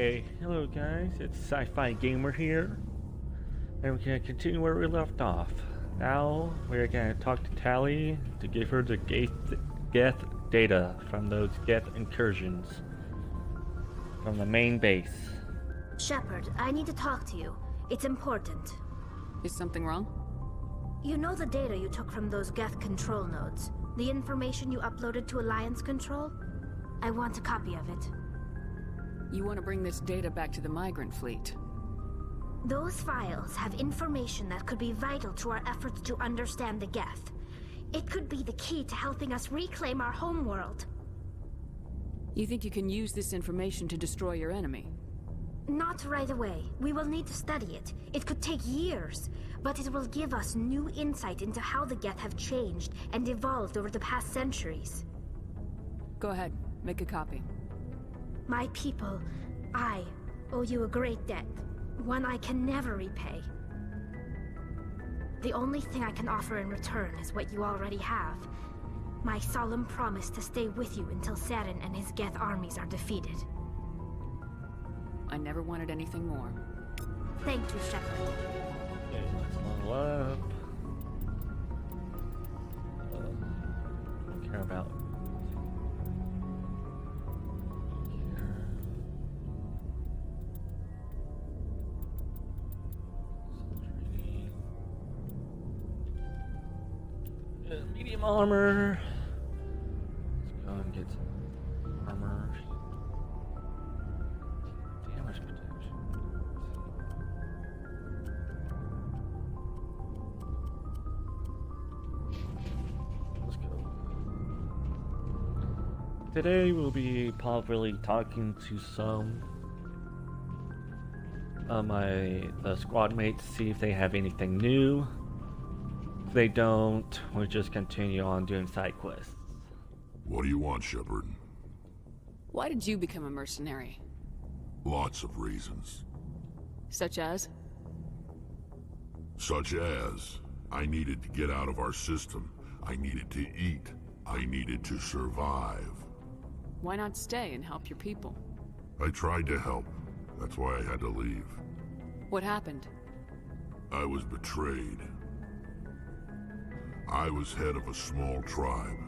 Okay, hello guys, it's Sci-Fi Gamer here, and we're gonna continue where we left off. Now we're gonna talk to Tally to give her the Geth data from those Geth incursions from the main base. Shepard, I need to talk to you. It's important. Is something wrong? You know the data you took from those Geth control nodes? The information you uploaded to Alliance Control? I want a copy of it. You want to bring this data back to the migrant fleet? Those files have information that could be vital to our efforts to understand the Geth. It could be the key to helping us reclaim our homeworld. You think you can use this information to destroy your enemy? Not right away. We will need to study it. It could take years, but it will give us new insight into how the Geth have changed and evolved over the past centuries. Go ahead, make a copy. My people, I owe you a great debt, one I can never repay. The only thing I can offer in return is what you already have. My solemn promise to stay with you until Saren and his Geth armies are defeated. I never wanted anything more. Thank you, Shepard. Okay, let's level up. Don't care about. Medium armor. Let's go and get some armor. Damage protection. Let's go. Today we'll be probably talking to some of the squad mates, see if they have anything new. If they don't, we'll just continue on doing side quests. What do you want, Shepard? Why did you become a mercenary? Lots of reasons. Such as? Such as, I needed to get out of our system. I needed to eat. I needed to survive. Why not stay and help your people? I tried to help. That's why I had to leave. What happened? I was betrayed. I was head of a small tribe.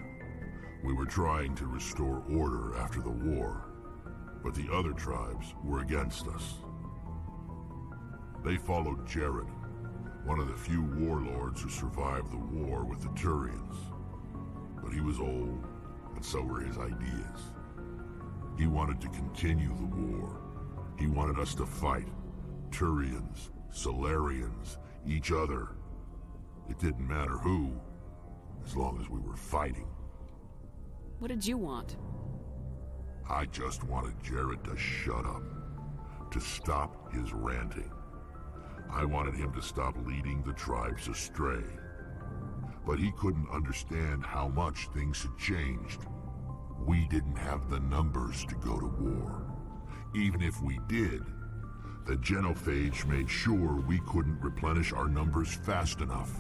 We were trying to restore order after the war, but the other tribes were against us. They followed Jared, one of the few warlords who survived the war with the Turians. But he was old, and so were his ideas. He wanted to continue the war. He wanted us to fight. Turians, Solarians, each other. It didn't matter who, as long as we were fighting. What did you want? I just wanted Jared to shut up, to stop his ranting. I wanted him to stop leading the tribes astray. But he couldn't understand how much things had changed. We didn't have the numbers to go to war. Even if we did, the genophage made sure we couldn't replenish our numbers fast enough.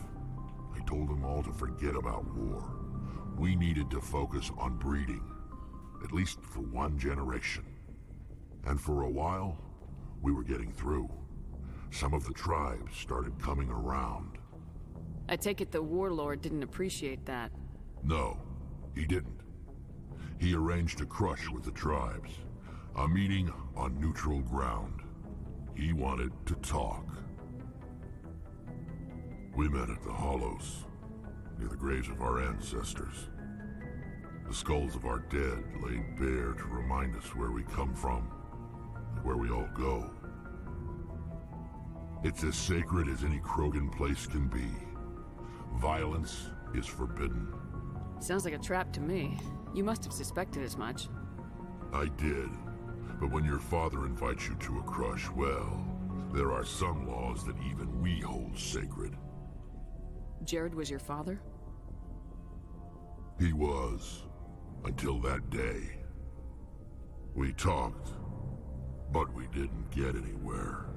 I told them all to forget about war. We needed to focus on breeding, at least for one generation. And for a while, we were getting through. Some of the tribes started coming around. I take it the warlord didn't appreciate that. No, he didn't. He arranged a crush with the tribes, a meeting on neutral ground. He wanted to talk. We met at the Hollows, near the graves of our ancestors. The skulls of our dead laid bare to remind us where we come from, and where we all go. It's as sacred as any Krogan place can be. Violence is forbidden. Sounds like a trap to me. You must have suspected as much. I did, but when your father invites you to a crush, well, there are some laws that even we hold sacred. Jared was your father? He was, until that day. We talked, but we didn't get anywhere.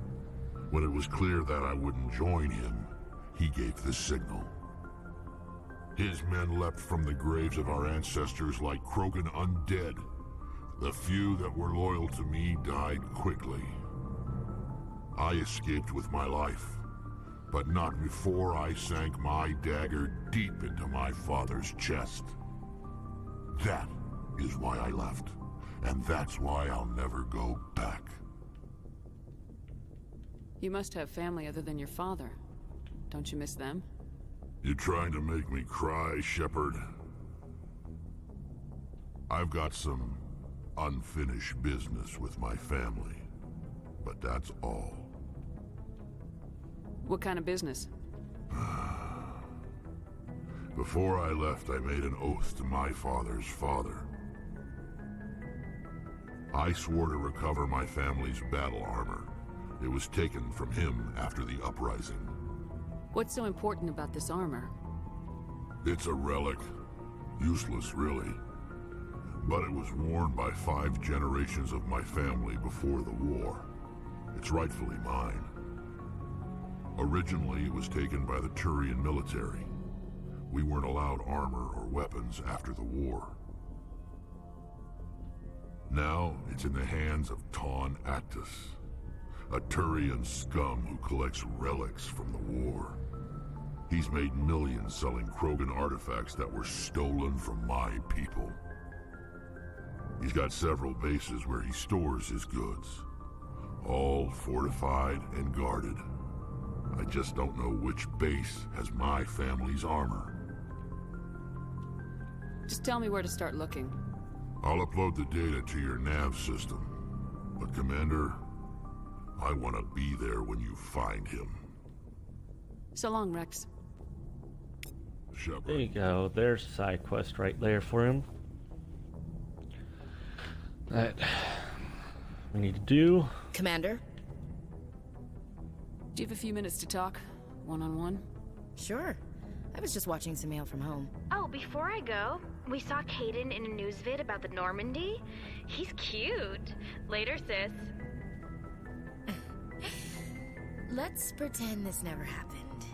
When it was clear that I wouldn't join him, he gave the signal. His men leapt from the graves of our ancestors like Krogan undead. The few that were loyal to me died quickly. I escaped with my life, but not before I sank my dagger deep into my father's chest. That is why I left, and that's why I'll never go back. You must have family other than your father. Don't you miss them? You trying to make me cry, Shepard? I've got some unfinished business with my family, but that's all. What kind of business? Before I left, I made an oath to my father's father. I swore to recover my family's battle armor. It was taken from him after the uprising. What's so important about this armor? It's a relic. Useless, really. But it was worn by 5 generations of my family before the war. It's rightfully mine. Originally, it was taken by the Turian military. We weren't allowed armor or weapons after the war. Now, it's in the hands of Ton Actus, a Turian scum who collects relics from the war. He's made millions selling Krogan artifacts that were stolen from my people. He's got several bases where he stores his goods, all fortified and guarded. I just don't know which base has my family's armor. Just tell me where to start looking. I'll upload the data to your nav system. But Commander, I want to be there when you find him. So long, Rex. Shepard. There you go. There's a side quest right there for him. That we need to do. Commander? Do you have a few minutes to talk? One-on-one? Sure. I was just watching some mail from home. Oh, before I go, we saw Caden in a news vid about the Normandy. He's cute. Later, sis. Let's pretend this never happened.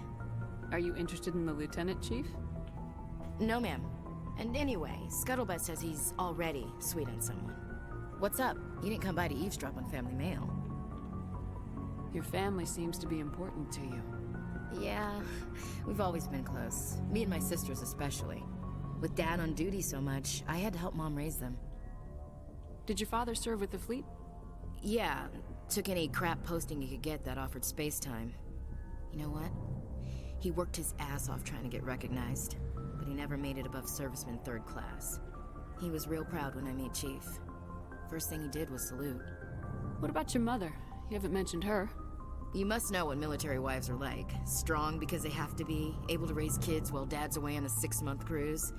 Are you interested in the Lieutenant, Chief? No, ma'am. And anyway, Scuttlebutt says he's already sweet on someone. What's up? You didn't come by to eavesdrop on family mail. Your family seems to be important to you. Yeah, we've always been close. Me and my sisters especially. With Dad on duty so much, I had to help Mom raise them. Did your father serve with the fleet? Yeah, took any crap posting he could get that offered space time. You know what? He worked his ass off trying to get recognized, but he never made it above serviceman 3rd class. He was real proud when I met Chief. First thing he did was salute. What about your mother? You haven't mentioned her. You must know what military wives are like. Strong because they have to be, able to raise kids while Dad's away on a 6-month cruise.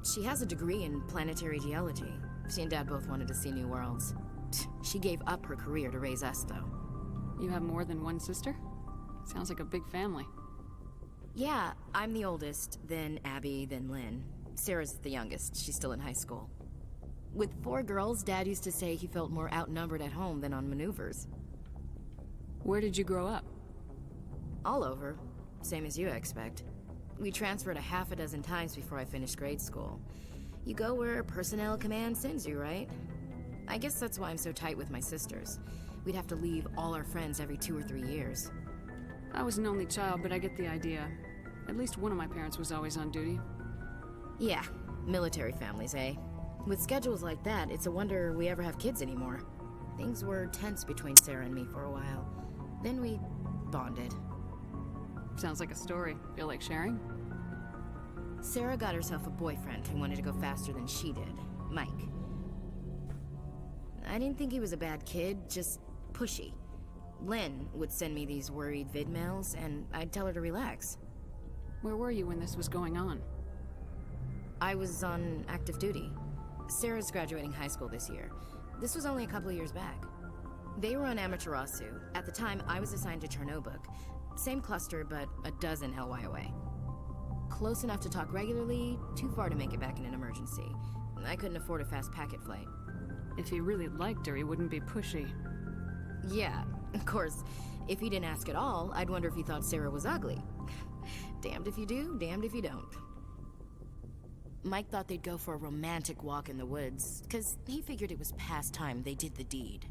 She has a degree in planetary geology. She and Dad both wanted to see new worlds. She gave up her career to raise us, though. You have more than one sister? Sounds like a big family. Yeah, I'm the oldest, then Abby, then Lynn. Sarah's the youngest. She's still in high school. With 4 girls, Dad used to say he felt more outnumbered at home than on maneuvers. Where did you grow up? All over. Same as you, I expect. We transferred a half a dozen times before I finished grade school. You go where personnel command sends you, right? I guess that's why I'm so tight with my sisters. We'd have to leave all our friends every 2 or 3 years. I was an only child, but I get the idea. At least one of my parents was always on duty. Yeah, military families, eh? With schedules like that, it's a wonder we ever have kids anymore. Things were tense between Sarah and me for a while. Then we bonded. Sounds like a story. Feel like sharing? Sarah got herself a boyfriend who wanted to go faster than she did, Mike. I didn't think he was a bad kid, just pushy. Lynn would send me these worried vid mails, and I'd tell her to relax. Where were you when this was going on? I was on active duty. Sarah's graduating high school this year. This was only a couple of years back. They were on Amaterasu. At the time, I was assigned to Chernobog. Same cluster, but a dozen LY away. Close enough to talk regularly, too far to make it back in an emergency. I couldn't afford a fast packet flight. If he really liked her, he wouldn't be pushy. Yeah, of course, if he didn't ask at all, I'd wonder if he thought Sarah was ugly. Damned if you do, damned if you don't. Mike thought they'd go for a romantic walk in the woods, because he figured it was past time they did the deed.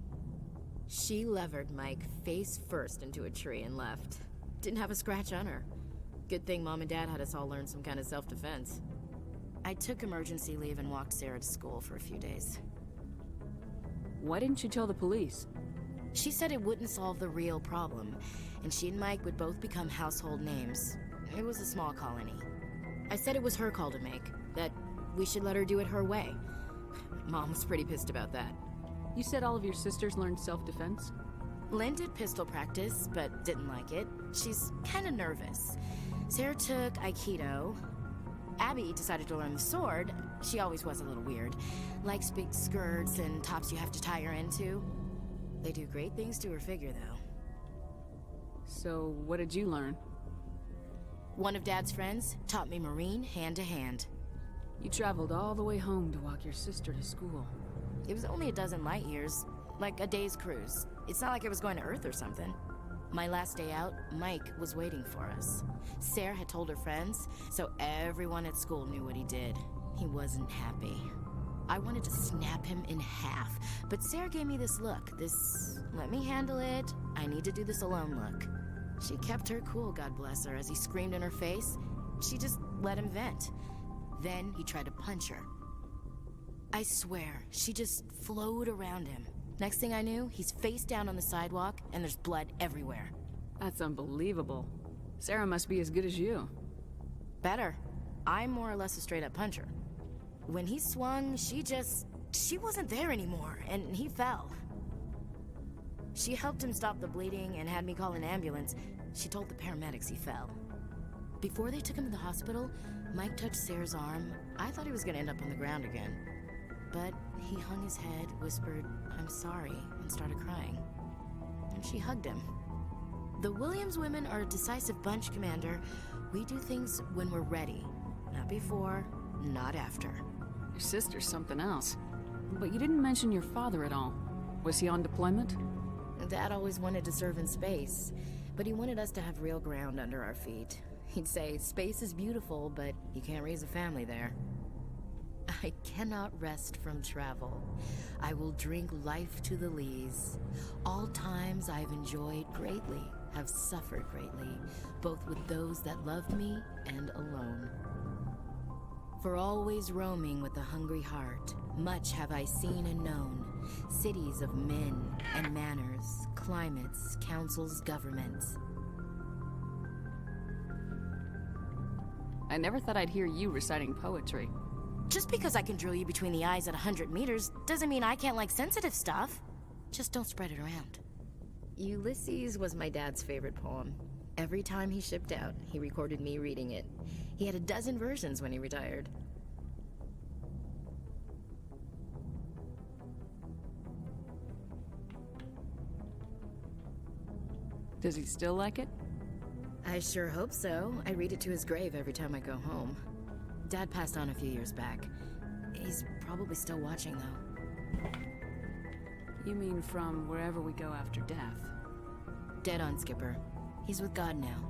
She levered Mike face first into a tree and left. Didn't have a scratch on her. Good thing Mom and Dad had us all learn some kind of self-defense. I took emergency leave and walked Sarah to school for a few days. Why didn't you tell the police? She said it wouldn't solve the real problem, and she and Mike would both become household names. It was a small colony. I said it was her call to make, that we should let her do it her way. Mom was pretty pissed about that. You said all of your sisters learned self-defense? Lynn did pistol practice, but didn't like it. She's kind of nervous. Sarah took Aikido. Abby decided to learn the sword. She always was a little weird. Likes big skirts and tops you have to tie her into. They do great things to her figure, though. So, what did you learn? One of Dad's friends taught me Marine hand to hand. You traveled all the way home to walk your sister to school. It was only a dozen light years, like a day's cruise. It's not like I was going to Earth or something. My last day out, Mike was waiting for us. Sarah had told her friends, so everyone at school knew what he did. He wasn't happy. I wanted to snap him in half, but Sarah gave me this look, this let me handle it, I need to do this alone look. She kept her cool, God bless her, as he screamed in her face. She just let him vent. Then he tried to punch her. I swear, she just flowed around him. Next thing I knew, he's face down on the sidewalk, and there's blood everywhere. That's unbelievable. Sarah must be as good as you. Better. I'm more or less a straight-up puncher. When he swung, she wasn't there anymore, and he fell. She helped him stop the bleeding and had me call an ambulance. She told the paramedics he fell. Before they took him to the hospital, Mike touched Sarah's arm. I thought he was gonna end up on the ground again. But he hung his head, whispered, "I'm sorry," and started crying. And she hugged him. The Williams women are a decisive bunch, Commander. We do things when we're ready. Not before, not after. Your sister's something else. But you didn't mention your father at all. Was he on deployment? Dad always wanted to serve in space, but he wanted us to have real ground under our feet. He'd say, space is beautiful, but you can't raise a family there. I cannot rest from travel. I will drink life to the lees. All times I've enjoyed greatly, have suffered greatly, both with those that loved me and alone. For always roaming with a hungry heart, much have I seen and known. Cities of men and manners, climates, councils, governments. I never thought I'd hear you reciting poetry. Just because I can drill you between the eyes at 100 meters doesn't mean I can't like sensitive stuff. Just don't spread it around. Ulysses was my dad's favorite poem. Every time he shipped out, he recorded me reading it. He had a dozen versions when he retired. Does he still like it? I sure hope so. I read it to his grave every time I go home. Dad passed on a few years back. He's probably still watching, though. You mean from wherever we go after death? Dead on, Skipper. He's with God now.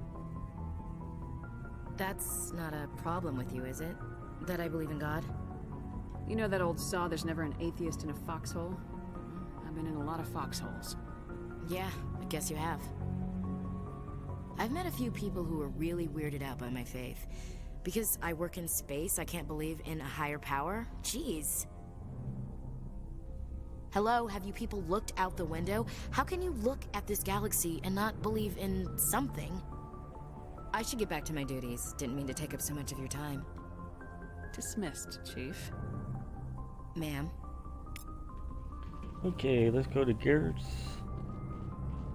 That's not a problem with you, is it? That I believe in God? You know that old saw, there's never an atheist in a foxhole? I've been in a lot of foxholes. Yeah, I guess you have. I've met a few people who are really weirded out by my faith. Because I work in space, I can't believe in a higher power? Jeez. Hello, have you people looked out the window? How can you look at this galaxy and not believe in something? I should get back to my duties. Didn't mean to take up so much of your time. Dismissed, Chief. Ma'am. Okay, let's go to Garrett's.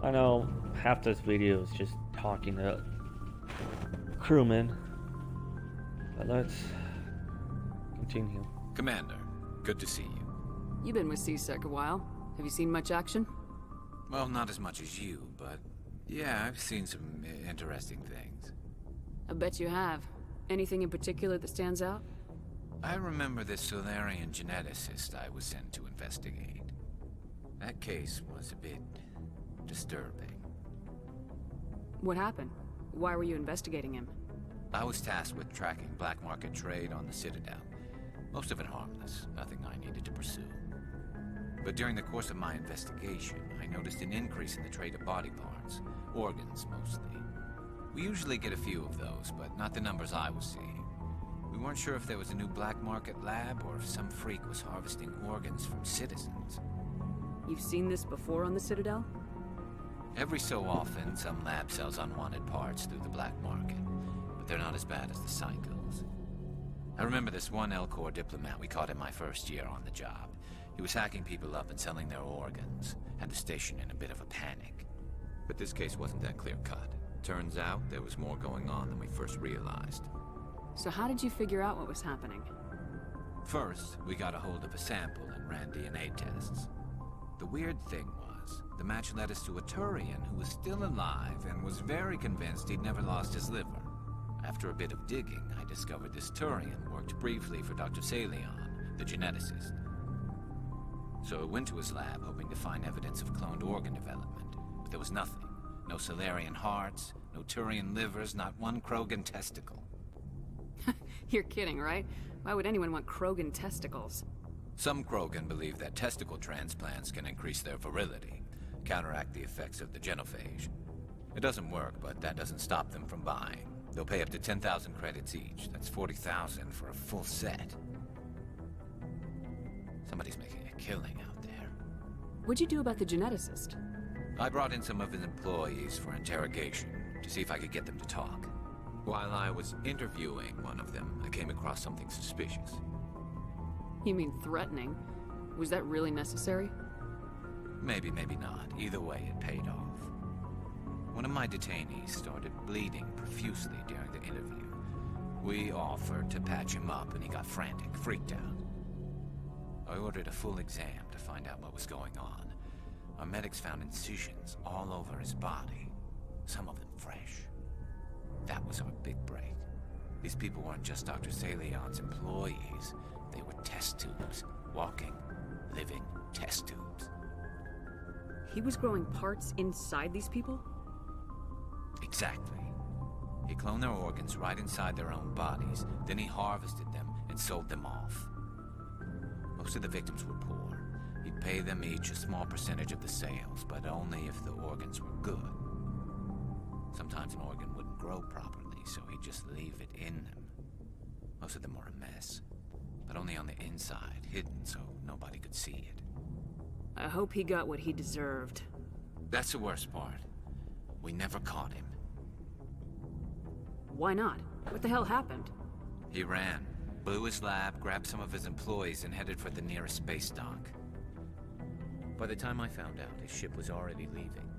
I know half this video is just talking to crewmen, but let's continue. Commander, good to see you. You've been with C-Sec a while. Have you seen much action? Well, not as much as you, but yeah, I've seen some interesting things. I bet you have. Anything in particular that stands out? I remember this Solarian geneticist I was sent to investigate. That case was a bit disturbing. What happened? Why were you investigating him? I was tasked with tracking black market trade on the Citadel. Most of it harmless, nothing I needed to pursue. But during the course of my investigation, I noticed an increase in the trade of body parts, organs mostly. We usually get a few of those, but not the numbers I was seeing. We weren't sure if there was a new black market lab or if some freak was harvesting organs from citizens. You've seen this before on the Citadel? Every so often, some lab sells unwanted parts through the black market, but they're not as bad as the psychos. I remember this one L-Corps diplomat we caught in my first year on the job. He was hacking people up and selling their organs, had the station in a bit of a panic. But this case wasn't that clear-cut. Turns out there was more going on than we first realized. So how did you figure out what was happening? First, we got a hold of a sample and ran DNA tests. The weird thing was, the match led us to a Turian who was still alive and was very convinced he'd never lost his liver. After a bit of digging, I discovered this Turian worked briefly for Dr. Salion, the geneticist. So I went to his lab hoping to find evidence of cloned organ development, but there was nothing. No Salarian hearts, no Turian livers, not one Krogan testicle. You're kidding, right? Why would anyone want Krogan testicles? Some Krogan believe that testicle transplants can increase their virility, counteract the effects of the genophage. It doesn't work, but that doesn't stop them from buying. They'll pay up to 10,000 credits each. That's 40,000 for a full set. Somebody's making a killing out there. What'd you do about the geneticist? I brought in some of his employees for interrogation to see if I could get them to talk. While I was interviewing one of them, I came across something suspicious. You mean threatening? Was that really necessary? Maybe, maybe not. Either way, it paid off. One of my detainees started bleeding profusely during the interview. We offered to patch him up and he got frantic, freaked out. I ordered a full exam to find out what was going on. Our medics found incisions all over his body, some of them fresh. That was our big break. These people weren't just Dr. Salion's employees. They were test tubes. Walking, living test tubes. He was growing parts inside these people? Exactly. He cloned their organs right inside their own bodies, then he harvested them and sold them off. Most of the victims were poor. He'd pay them each a small percentage of the sales, but only if the organs were good. Sometimes an organ wouldn't grow properly, so he'd just leave it in them. Most of them were a mess, but only on the inside, hidden so nobody could see it. I hope he got what he deserved. That's the worst part. We never caught him. Why not? What the hell happened? He ran, blew his lab, grabbed some of his employees, and headed for the nearest space dock. By the time I found out, his ship was already leaving.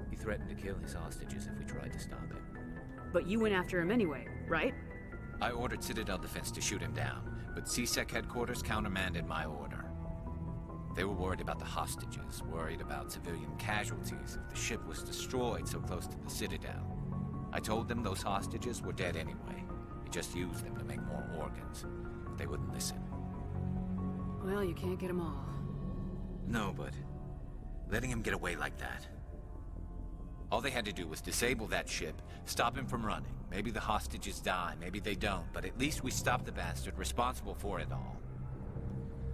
He threatened to kill his hostages if we tried to stop him. But you went after him anyway, right? I ordered Citadel Defense to shoot him down, but CSEC headquarters countermanded my order. They were worried about the hostages, worried about civilian casualties if the ship was destroyed so close to the Citadel. I told them those hostages were dead anyway. He just used them to make more organs. They wouldn't listen. Well, you can't get them all. No, but letting him get away like that. All they had to do was disable that ship, stop him from running. Maybe the hostages die, maybe they don't, but at least we stopped the bastard responsible for it all.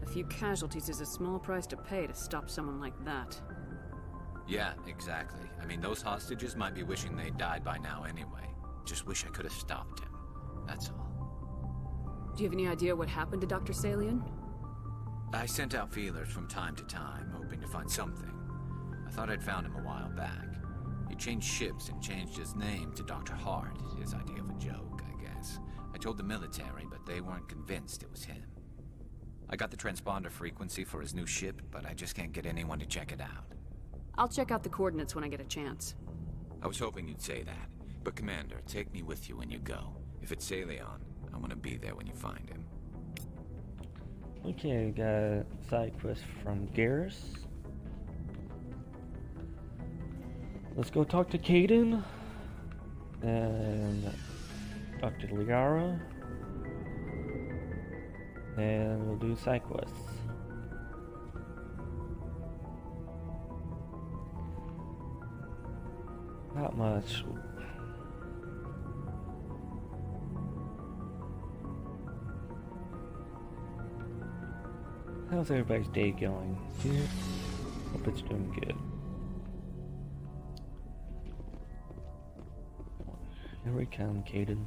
A few casualties is a small price to pay to stop someone like that. Yeah, exactly. I mean, those hostages might be wishing they'd died by now anyway. Just wish I could have stopped him. That's all. Do you have any idea what happened to Dr. Salion? I sent out feelers from time to time, hoping to find something. I thought I'd found him a while back. He changed ships and changed his name to Dr. Hart, his idea of a joke, I guess. I told the military, but they weren't convinced it was him. I got the transponder frequency for his new ship, but I just can't get anyone to check it out. I'll check out the coordinates when I get a chance. I was hoping you'd say that. But Commander, take me with you when you go. If it's Salion, I want to be there when you find him. Okay, got a side quest from Garrus. Let's go talk to Caden and Dr. Liara, and we'll do side quests. Not much. how's everybody's day going? Yeah, hope it's doing good. Here we come, Caden.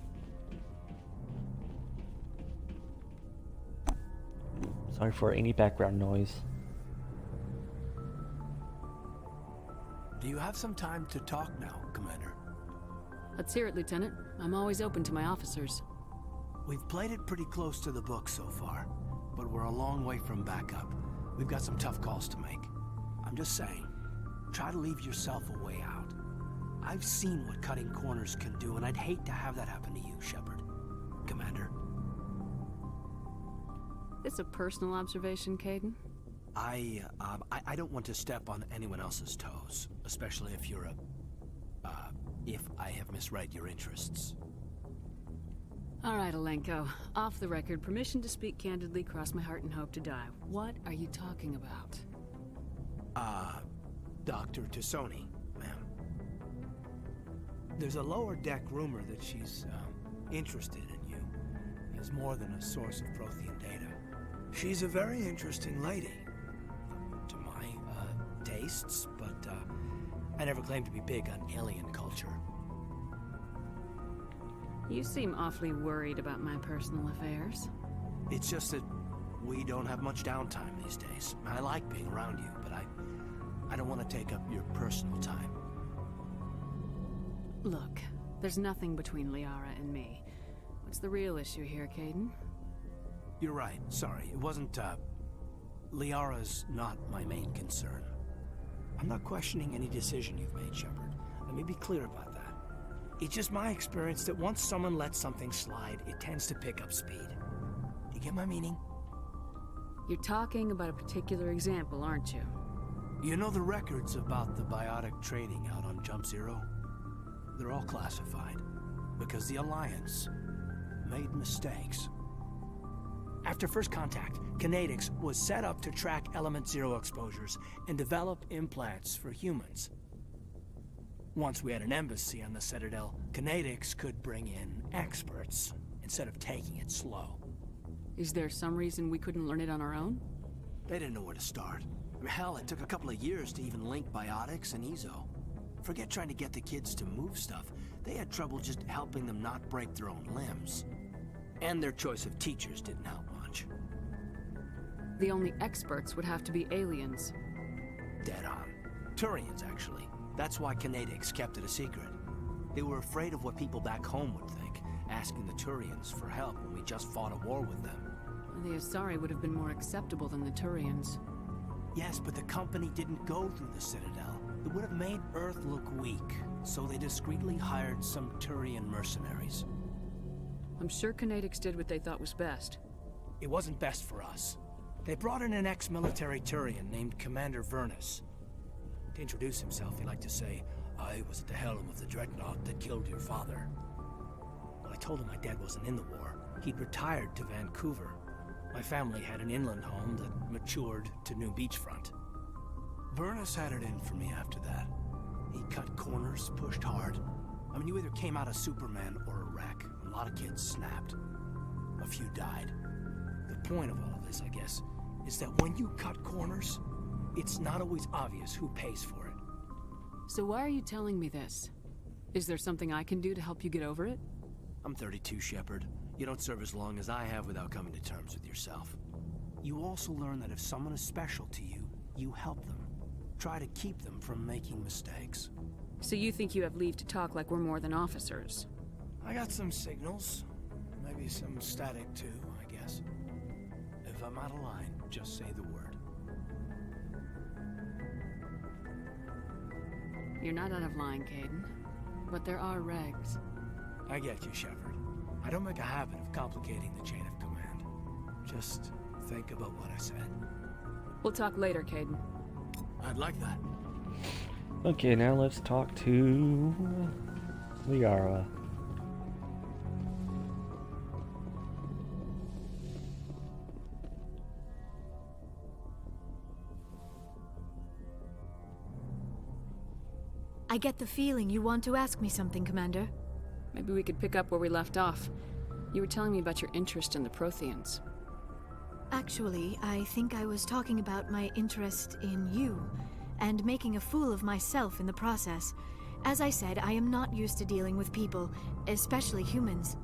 Sorry for any background noise. Do you have some time to talk now, Commander? Let's hear it, Lieutenant. I'm always open to my officers. We've played it pretty close to the book so far, but we're a long way from backup. We've got some tough calls to make. I'm just saying, try to leave yourself a way out. I've seen what cutting corners can do, and I'd hate to have that happen to you, Shepard. Commander. This a personal observation, Caden? I don't want to step on anyone else's toes, especially if you're if I have misread your interests. All right, Alenko. Off the record, permission to speak candidly, cross my heart and hope to die. What are you talking about? Dr. Tassoni, ma'am. There's a lower deck rumor that she's, interested in you as more than a source of Prothean data. She's a very interesting lady. To my, tastes, but, I never claimed to be big on alien culture. You seem awfully worried about my personal affairs. It's just that we don't have much downtime these days. I like being around you, but I don't want to take up your personal time. Look, there's nothing between Liara and me. What's the real issue here, Caden? You're right. Sorry. It wasn't, Liara's not my main concern. I'm not questioning any decision you've made, Shepard. Let me be clear about that. It's just my experience that once someone lets something slide, it tends to pick up speed. Do you get my meaning? You're talking about a particular example, aren't you? You know the records about the biotic trading out on Jump Zero? They're all classified, because the Alliance made mistakes. After first contact, Kinetics was set up to track Element Zero exposures and develop implants for humans. Once we had an embassy on the Citadel, Kinetics could bring in experts instead of taking it slow. Is there some reason we couldn't learn it on our own? They didn't know where to start. Hell, it took a couple of years to even link biotics and Ezo. Forget trying to get the kids to move stuff. They had trouble just helping them not break their own limbs. And their choice of teachers didn't help much. The only experts would have to be aliens. Dead on. Turians, actually. That's why Kinetics kept it a secret. They were afraid of what people back home would think, asking the Turians for help when we just fought a war with them. The Asari would have been more acceptable than the Turians. Yes, but the company didn't go through the Citadel. It would have made Earth look weak, so they discreetly hired some Turian mercenaries. I'm sure Kinetics did what they thought was best. It wasn't best for us. They brought in an ex-military Turian named Commander Vernus. To introduce himself, he liked to say, "I was at the helm of the dreadnought that killed your father." Well, I told him my dad wasn't in the war. He'd retired to Vancouver. My family had an inland home that matured to new beachfront. Vernus had it in for me after that. He cut corners, pushed hard. I mean, you either came out a Superman or a wreck. A lot of kids snapped. A few died. The point of all of this, I guess, is that when you cut corners, it's not always obvious who pays for it. So why are you telling me this? Is there something I can do to help you get over it? I'm 32, Shepard. You don't serve as long as I have without coming to terms with yourself. You also learn that if someone is special to you, you help them. Try to keep them from making mistakes. So you think you have leave to talk like we're more than officers? I got some signals. Maybe some static too, I guess. If I'm out of line, just say the word. You're not out of line, Caden. But there are regs. I get you, Shepard. I don't make a habit of complicating the chain of command. Just think about what I said. We'll talk later, Caden. I'd like that. Okay, now let's talk to Liara. I get the feeling you want to ask me something, Commander. Maybe we could pick up where we left off. You were telling me about your interest in the Protheans. Actually, I think I was talking about my interest in you, and making a fool of myself in the process. As I said, I am not used to dealing with people, especially humans.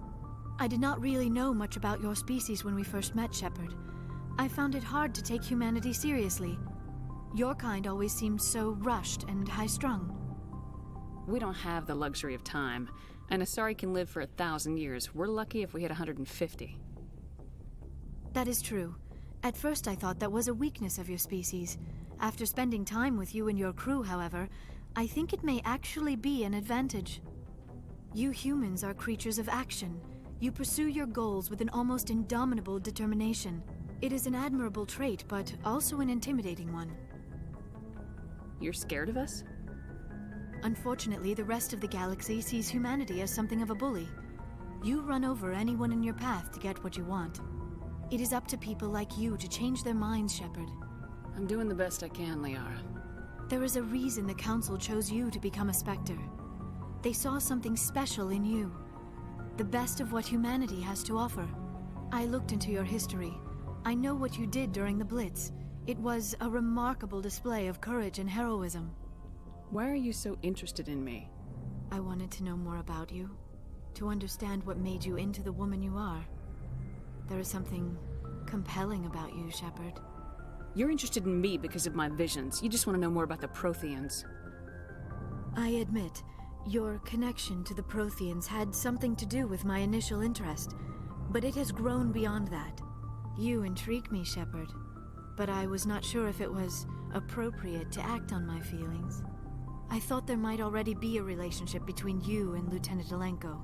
I did not really know much about your species when we first met, Shepard. I found it hard to take humanity seriously. Your kind always seemed so rushed and high-strung. We don't have the luxury of time, and Asari can live for 1,000 years. We're lucky if we hit 150. That is true. At first I thought that was a weakness of your species. After spending time with you and your crew, however, I think it may actually be an advantage. You humans are creatures of action. You pursue your goals with an almost indomitable determination. It is an admirable trait, but also an intimidating one. You're scared of us? Unfortunately, the rest of the galaxy sees humanity as something of a bully. You run over anyone in your path to get what you want. It is up to people like you to change their minds, Shepard. I'm doing the best I can, Liara. There is a reason the Council chose you to become a Spectre. They saw something special in you. The best of what humanity has to offer. I looked into your history. I know what you did during the Blitz. It was a remarkable display of courage and heroism. Why are you so interested in me? I wanted to know more about you. To understand what made you into the woman you are. There is something compelling about you, Shepard. You're interested in me because of my visions. You just want to know more about the Protheans. I admit, your connection to the Protheans had something to do with my initial interest, but it has grown beyond that. You intrigue me, Shepard, but I was not sure if it was appropriate to act on my feelings. I thought there might already be a relationship between you and Lieutenant Alenko.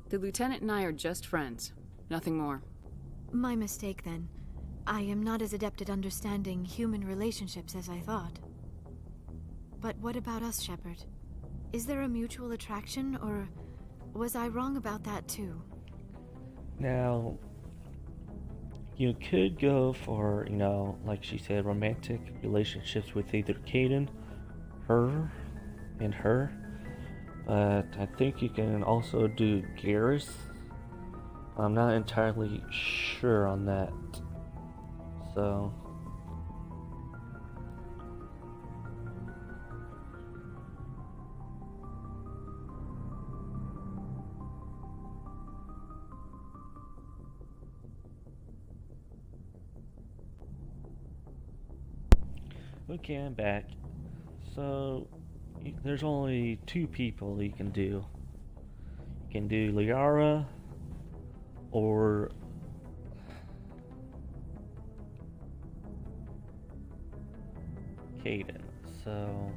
The Lieutenant and I are just friends. Nothing more. My mistake, then. I am not as adept at understanding human relationships as I thought. But what about us, Shepard? Is there a mutual attraction, or was I wrong about that too? Now, you could go for, like she said, romantic relationships with either Kaidan, her, and her. But I think you can also do Garrus. I'm not entirely sure on that. So... Okay, I'm back. So, there's only two people you can do. You can do Liara or Kaidan. So,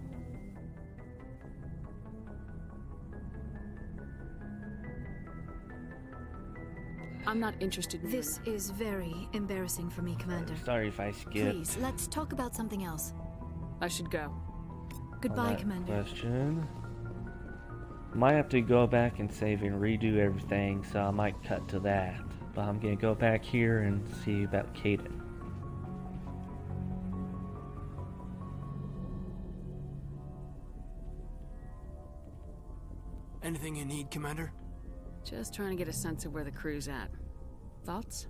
I'm not interested in This is very embarrassing for me, Commander. sorry if I skipped. Please, let's talk about something else. I should go. Goodbye, that Commander. question. Might have to go back and save and redo everything, so I might cut to that. But I'm gonna go back here and see about Kaidan. Anything you need, Commander? Just trying to get a sense of where the crew's at. Thoughts?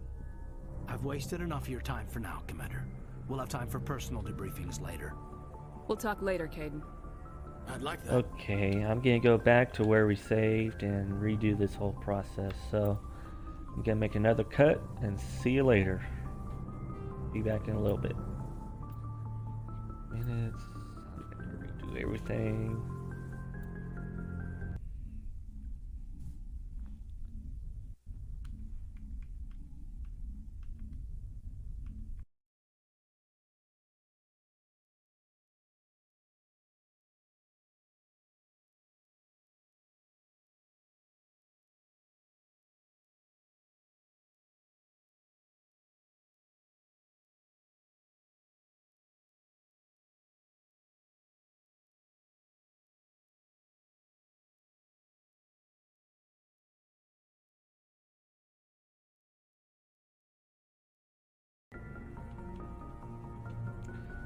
I've wasted enough of your time for now, Commander. We'll have time for personal debriefings later. We'll talk later, Kaidan. I'd like that. Okay, I'm gonna go back to where we saved and redo this whole process. So I'm gonna make another cut and see you later. Be back in a little bit. Minutes. I'm gonna redo everything.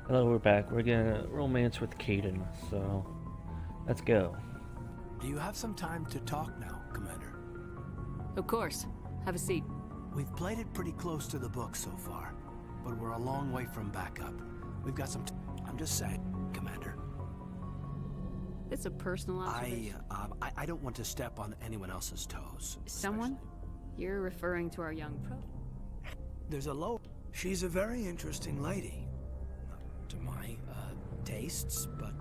Hello, we're back. We're gonna romance with Kaidan, so let's go. Do you have some time to talk now, Commander? Of course. Have a seat. We've played it pretty close to the book so far, but we're a long way from backup. We've got some I'm just saying, Commander. It's a personal observation. I don't want to step on anyone else's toes. Someone? especially- You're referring to our young pro? There's a low... She's a very interesting lady. To my, tastes, but,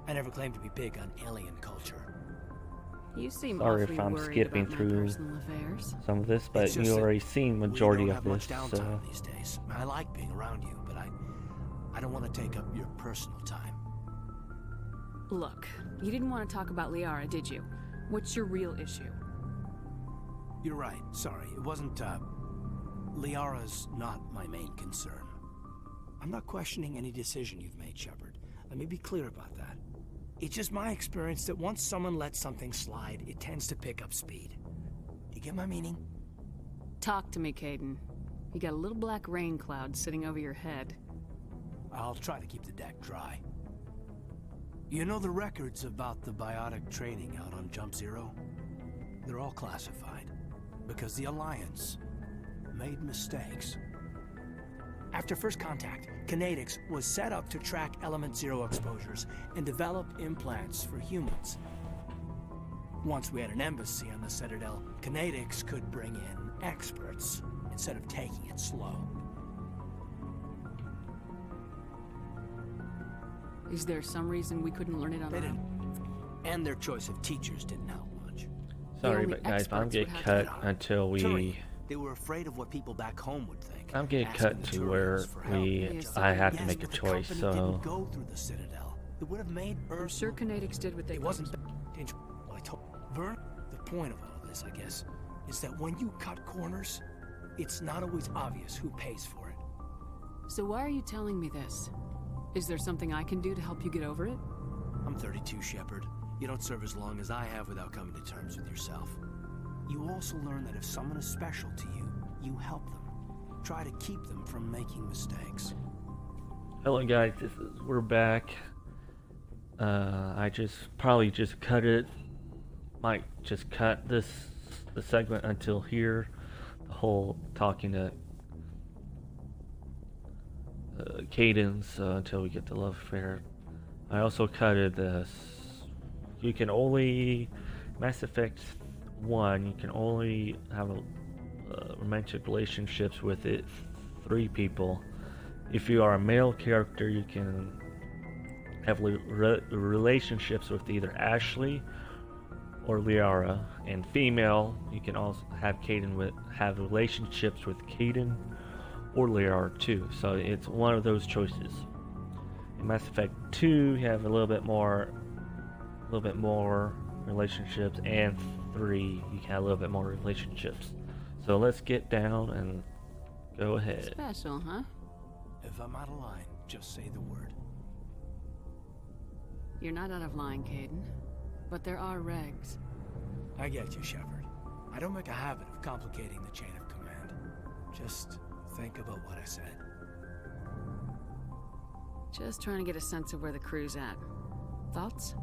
I never claimed to be big on alien culture. You seem Sorry awfully if I'm worried skipping about my through personal affairs. some of this, but It's just you that already seen We majority don't of have much this, downtime so these days. I like being around you, but I don't want to take up your personal time. Look, you didn't want to talk about Liara, did you? What's your real issue? You're right. Sorry. It wasn't, Liara's not my main concern. I'm not questioning any decision you've made, Shepard. Let me be clear about that. It's just my experience that once someone lets something slide, it tends to pick up speed. You get my meaning? Talk to me, Caden. You got a little black rain cloud sitting over your head. I'll try to keep the deck dry. You know the records about the biotic trading out on Jump Zero? They're all classified. Because the Alliance made mistakes. After first contact, Kinetics was set up to track Element Zero exposures and develop implants for humans. Once we had an embassy on the Citadel, Kinetics could bring in experts instead of taking it slow. Is there some reason we couldn't learn it on They our didn't. own? And their choice of teachers didn't help much. sorry, only but guys, I'm experts getting would cut have until we. Turian. They were afraid of what people back home would think. I'm getting asking cut the to Turians where for help. I have to Yes, make a but the choice. company So didn't go through the Citadel. It would have made Earth. I'm sure Kinetics did what they It wasn't promised. dangerous. What I told Vern. The point of all this, I guess, is that when you cut corners, it's not always obvious who pays for it. So why are you telling me this? Is there something I can do to help you get over it? I'm 32, Shepard. You don't serve as long as I have without coming to terms with yourself. You also learn that if someone is special to you, you help them. Try to keep them from making mistakes. hello guys, we're back. I probably just cut it. Might just cut the segment until here. The whole talking to Cadence until we get the love affair. I also cutted this. You can only Mass Effect 1. You can only have romantic relationships with 3 people. If you are a male character, you can have relationships with either Ashley or Liara, and female, you can also have have relationships with Caden or Liara too. So it's one of those choices. In Mass Effect 2, you have a little bit more relationships, and 3, you can have a little bit more relationships. So let's get down and go ahead. Special, huh? If I'm out of line, just say the word. You're not out of line, Caden. But there are regs. I get you, Shepard. I don't make a habit of complicating the chain of command. Just think about what I said. Just trying to get a sense of where the crew's at. Thoughts?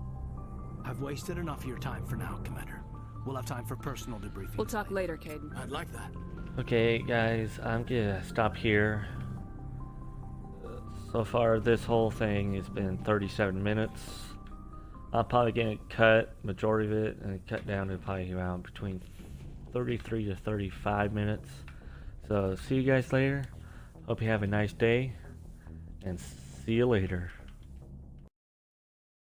I've wasted enough of your time for now, Commander. We'll have time for personal debriefing. We'll talk later, Caden. I'd like that. Okay, guys, I'm gonna stop here. So far, this whole thing has been 37 minutes. I'm probably gonna cut majority of it and cut down to probably around between 33 to 35 minutes. So see you guys later. Hope you have a nice day, and see you later.